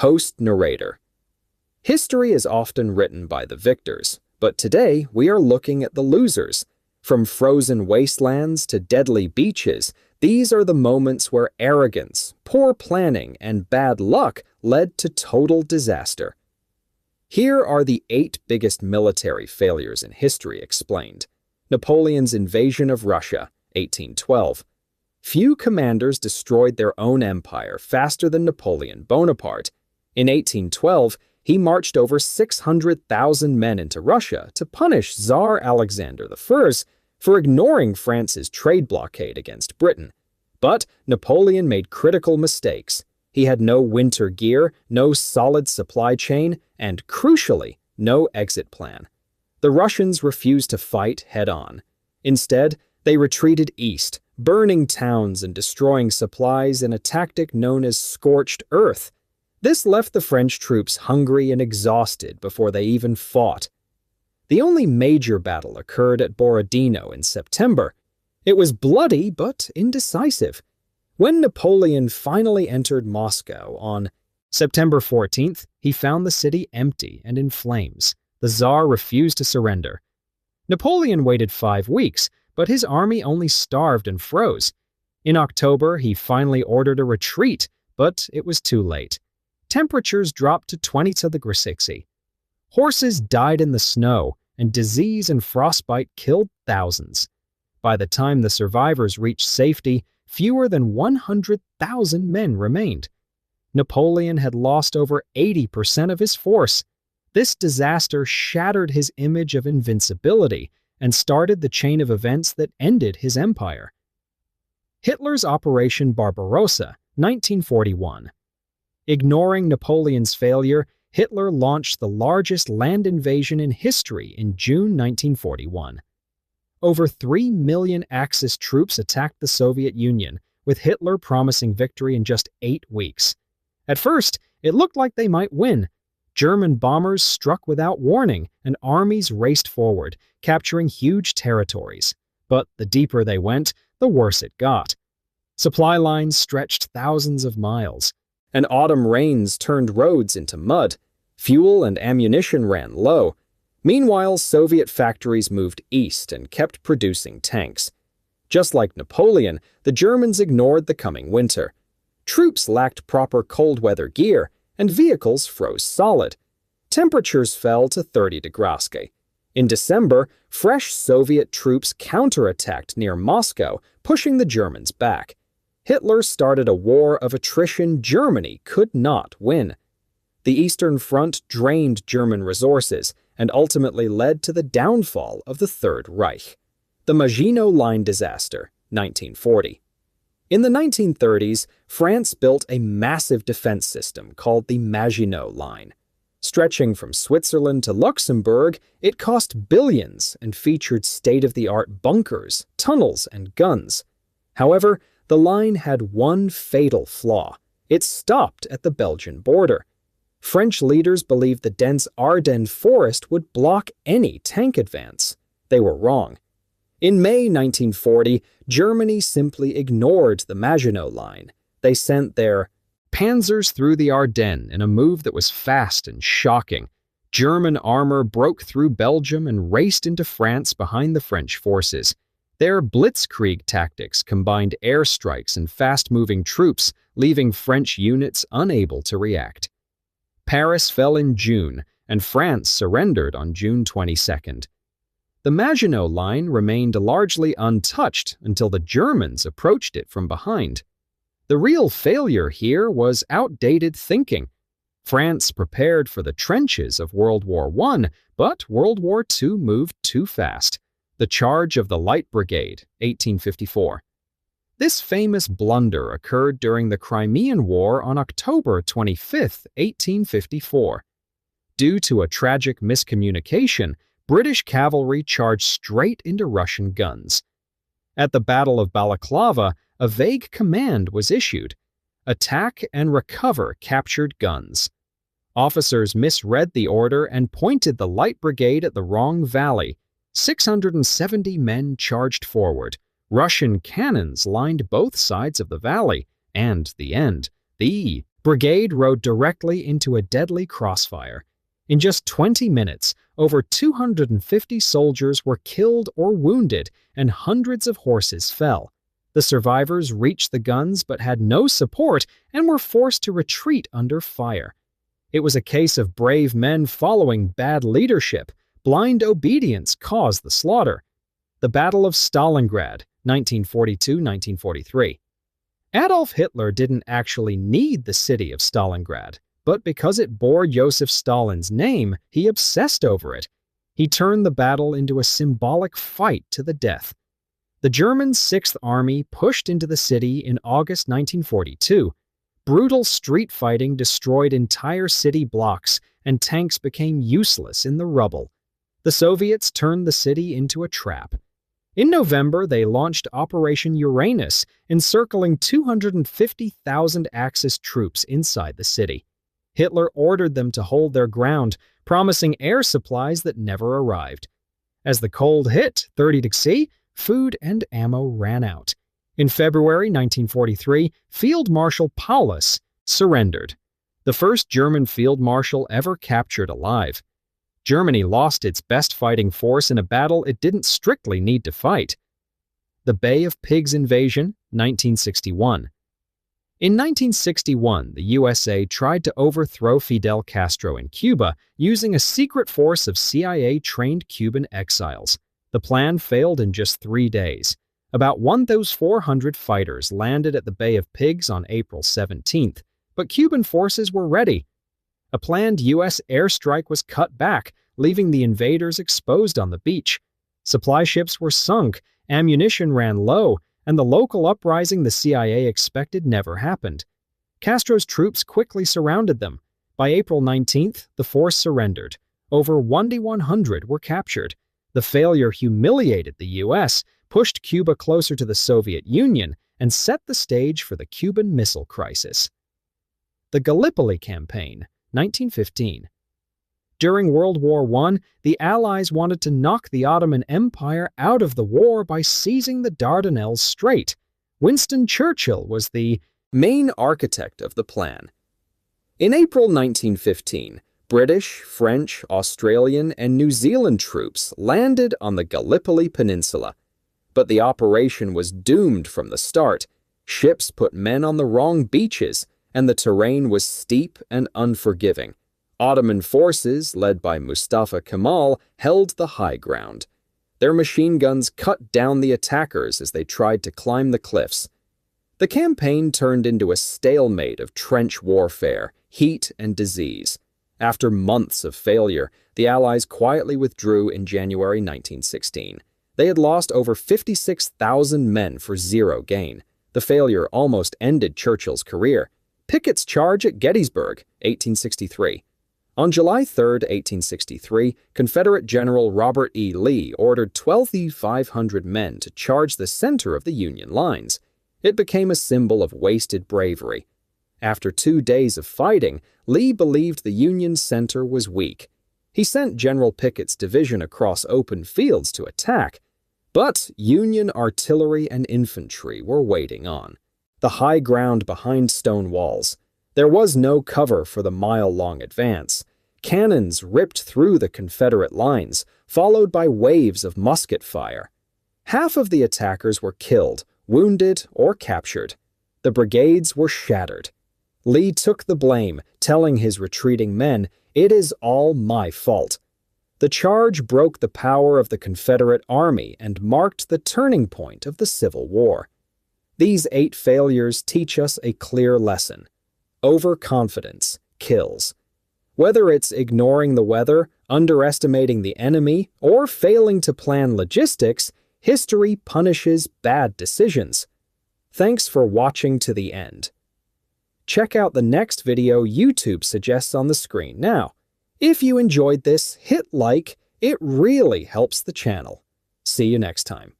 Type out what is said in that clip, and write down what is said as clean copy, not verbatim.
Host narrator. History is often written by the victors, but today we are looking at the losers. From frozen wastelands to deadly beaches, these are the moments where arrogance, poor planning, and bad luck led to total disaster. Here are the 8 biggest military failures in history explained. Napoleon's invasion of Russia, 1812. Few commanders destroyed their own empire faster than Napoleon Bonaparte. In 1812, he marched over 600,000 men into Russia to punish Tsar Alexander I for ignoring France's trade blockade against Britain. But Napoleon made critical mistakes. He had no winter gear, no solid supply chain, and, crucially, no exit plan. The Russians refused to fight head-on. Instead, they retreated east, burning towns and destroying supplies in a tactic known as scorched earth. This left the French troops hungry and exhausted before they even fought. The only major battle occurred at Borodino in September. It was bloody but indecisive. When Napoleon finally entered Moscow on September 14th, he found the city empty and in flames. The Tsar refused to surrender. Napoleon waited 5 weeks, but his army only starved and froze. In October, he finally ordered a retreat, but it was too late. Temperatures dropped to 20 degrees Celsius. Horses died in the snow, and disease and frostbite killed thousands. By the time the survivors reached safety, fewer than 100,000 men remained. Napoleon had lost over 80% of his force. This disaster shattered his image of invincibility and started the chain of events that ended his empire. Hitler's Operation Barbarossa, 1941. Ignoring Napoleon's failure, Hitler launched the largest land invasion in history in June 1941. Over 3 million Axis troops attacked the Soviet Union, with Hitler promising victory in just 8 weeks. At first, it looked like they might win. German bombers struck without warning, and armies raced forward, capturing huge territories. But the deeper they went, the worse it got. Supply lines stretched thousands of miles, and autumn rains turned roads into mud. Fuel and ammunition ran low. Meanwhile, Soviet factories moved east and kept producing tanks. Just like Napoleon, the Germans ignored the coming winter. Troops lacked proper cold-weather gear, and vehicles froze solid. Temperatures fell to 30 degrees Celsius. In December, fresh Soviet troops counterattacked near Moscow, pushing the Germans back. Hitler started a war of attrition Germany could not win. The Eastern Front drained German resources and ultimately led to the downfall of the Third Reich. The Maginot Line disaster, 1940. In the 1930s, France built a massive defense system called the Maginot Line. Stretching from Switzerland to Luxembourg, it cost billions and featured state-of-the-art bunkers, tunnels, and guns. However, the line had one fatal flaw. It stopped at the Belgian border. French leaders believed the dense Ardennes forest would block any tank advance. They were wrong. In May 1940, Germany simply ignored the Maginot Line. They sent their panzers through the Ardennes in a move that was fast and shocking. German armor broke through Belgium and raced into France behind the French forces. Their blitzkrieg tactics combined airstrikes and fast-moving troops, leaving French units unable to react. Paris fell in June, and France surrendered on June 22nd. The Maginot Line remained largely untouched until the Germans approached it from behind. The real failure here was outdated thinking. France prepared for the trenches of World War I, but World War II moved too fast. The charge of the Light Brigade, 1854. This famous blunder occurred during the Crimean War on October 25, 1854. Due to a tragic miscommunication, British cavalry charged straight into Russian guns. At the Battle of Balaclava, a vague command was issued: attack and recover captured guns. Officers misread the order and pointed the Light Brigade at the wrong valley. 670 men charged forward. Russian cannons lined both sides of the valley, and the brigade rode directly into a deadly crossfire. In just 20 minutes, over 250 soldiers were killed or wounded, and hundreds of horses fell. The survivors reached the guns but had no support and were forced to retreat under fire. It was a case of brave men following bad leadership. Blind obedience caused the slaughter. The Battle of Stalingrad, 1942-1943. Adolf Hitler didn't actually need the city of Stalingrad, but because it bore Joseph Stalin's name, he obsessed over it. He turned the battle into a symbolic fight to the death. The German Sixth Army pushed into the city in August 1942. Brutal street fighting destroyed entire city blocks, and tanks became useless in the rubble. The Soviets turned the city into a trap. In November, they launched Operation Uranus, encircling 250,000 Axis troops inside the city. Hitler ordered them to hold their ground, promising air supplies that never arrived. As the cold hit 30 degrees C, food and ammo ran out. In February 1943, Field Marshal Paulus surrendered, the first German field marshal ever captured alive. Germany lost its best fighting force in a battle it didn't strictly need to fight. The Bay of Pigs invasion, 1961. In 1961, the USA tried to overthrow Fidel Castro in Cuba using a secret force of CIA-trained Cuban exiles. The plan failed in just 3 days. About 1,400 fighters landed at the Bay of Pigs on April 17th, but Cuban forces were ready. A planned U.S. airstrike was cut back, leaving the invaders exposed on the beach. Supply ships were sunk, ammunition ran low, and the local uprising the CIA expected never happened. Castro's troops quickly surrounded them. By April 19th, the force surrendered. Over 1,100 were captured. The failure humiliated the U.S., pushed Cuba closer to the Soviet Union, and set the stage for the Cuban Missile Crisis. The Gallipoli Campaign, 1915. During World War I, the Allies wanted to knock the Ottoman Empire out of the war by seizing the Dardanelles Strait. Winston Churchill was the main architect of the plan. In April 1915, British, French, Australian, and New Zealand troops landed on the Gallipoli Peninsula. But the operation was doomed from the start. Ships put men on the wrong beaches, and the terrain was steep and unforgiving. Ottoman forces, led by Mustafa Kemal, held the high ground. Their machine guns cut down the attackers as they tried to climb the cliffs. The campaign turned into a stalemate of trench warfare, heat, and disease. After months of failure, the Allies quietly withdrew in January 1916. They had lost over 56,000 men for zero gain. The failure almost ended Churchill's career. Pickett's charge at Gettysburg, 1863. On July 3, 1863, Confederate General Robert E. Lee ordered 12,500 men to charge the center of the Union lines. It became a symbol of wasted bravery. After 2 days of fighting, Lee believed the Union center was weak. He sent General Pickett's division across open fields to attack. But Union artillery and infantry were waiting on. The high ground behind stone walls. There was no cover for the mile-long advance. Cannons ripped through the Confederate lines, followed by waves of musket fire. Half of the attackers were killed, wounded, or captured. The brigades were shattered. Lee took the blame, telling his retreating men, "It is all my fault." The charge broke the power of the Confederate Army and marked the turning point of the Civil War. These 8 failures teach us a clear lesson. Overconfidence kills. Whether it's ignoring the weather, underestimating the enemy, or failing to plan logistics, history punishes bad decisions. Thanks for watching to the end. Check out the next video YouTube suggests on the screen now. If you enjoyed this, hit like. It really helps the channel. See you next time.